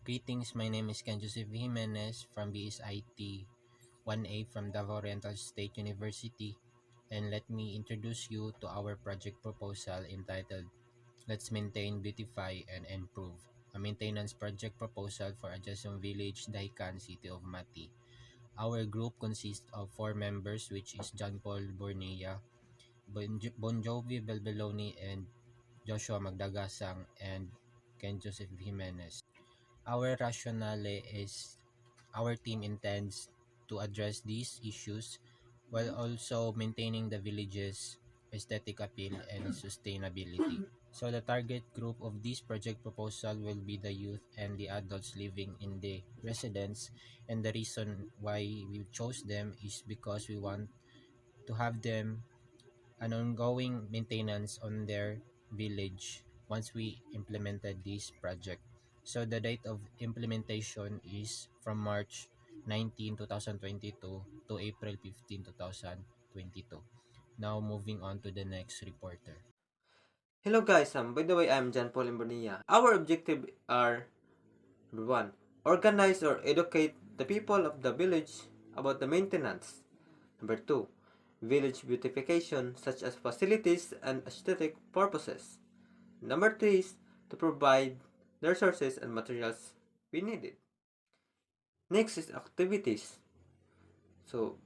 Greetings, my name is Jimenez from BSIT 1A from Davao Oriental State University, and let me introduce you to our project proposal entitled Let's Maintain, Beautify, and Improve, a maintenance project proposal for Adjesum Village, Dahican, City of Mati. Our group consists of 4 members, which is John Paul Burnea, Bonjovie Belbelone, and Joshia Magdagasang, and Joseph Jimenez. Our rationale is our team intends to address these issues while also maintaining the village's aesthetic appeal and sustainability. So the target group of this project proposal will be the youth and the adults living in the residence, and the reason why we chose them is because we want to have them an ongoing maintenance on their village once we implemented this project. So the date of implementation is from March 19, 2022 to April 15, 2022. Now moving on to the next reporter. Hello guys, by the way, I'm John Paul Burnea. Our objective are number 1. Organize or educate the people of the village about the maintenance. Number 2. Village beautification such as facilities and aesthetic purposes. Number 3 is to provide the resources and materials we needed. Next is activities. So,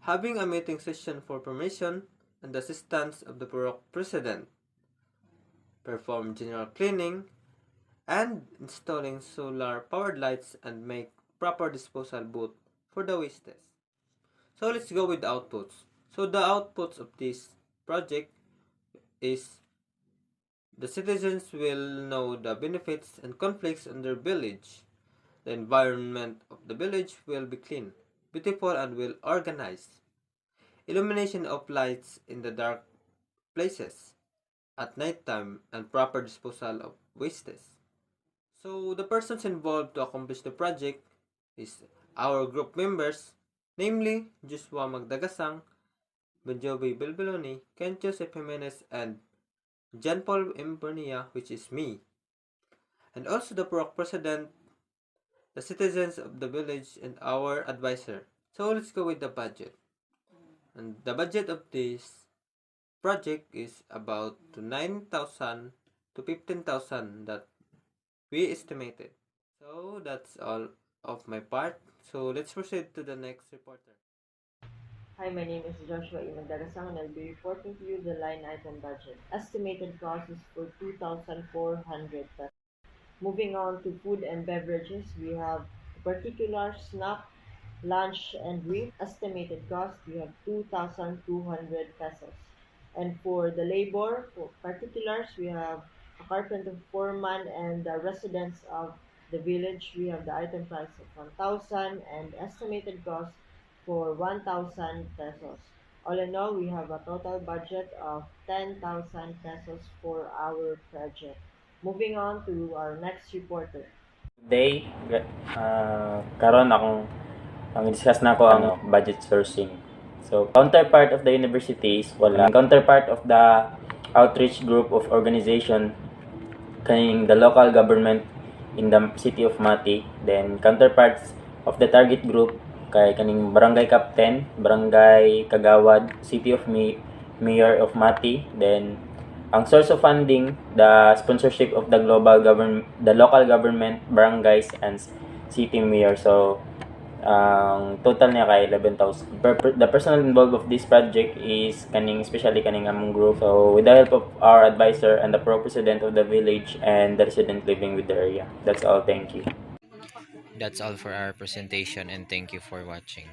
having a meeting session for permission and the assistance of the borough president. Perform general cleaning and installing solar powered lights and make proper disposal booth for the wastes. So let's go with the outputs. So the outputs of this project is the citizens will know the benefits and conflicts in their village. The environment of the village will be clean, beautiful, and well organized. Illumination of lights in the dark places at night time and proper disposal of wastes. So the persons involved to accomplish the project is our group members, namely Joshia Magdagasang, Bonjovie Belbelone, Joseph Jimenez, and John Paul Burnea, which is me. And also the borough president, the citizens of the village, and our advisor. So let's go with the budget. And the budget of this project is about 9,000 to 15,000 that we estimated. So that's all of my part. So let's proceed to the next reporter. Hi, my name is Joshia Magdagasang and I'll be reporting to you the line item budget. Estimated cost is for 2,400 pesos. Moving on to food and beverages, we have particular snack, lunch, and brief. Estimated cost, we have 2,200 pesos. And for the labor, for particulars, we have a carpenter foreman and the residents of the village. We have the item price of 1,000 and estimated cost for 1,000 pesos. All in all, we have a total budget of 10,000 pesos for our project. Moving on to our next reporter. Today, karon akong ang discuss na ko ang budget sourcing. So, counterpart of the universities, wala. Counterpart of the outreach group of organization, kaning the local government in the city of Mati. Then, counterparts of the target group, kay kaning barangay captain, barangay kagawad, city of mayor of Mati. Then, ang source of funding, the sponsorship of the local government, barangays, and city mayor. So, ang total niya kay 11,000. The personnel involved of this project is especially kaning among group. So, with the help of our advisor and the pro-president of the village and the resident living with the area. That's all. Thank you. That's all for our presentation, and thank you for watching.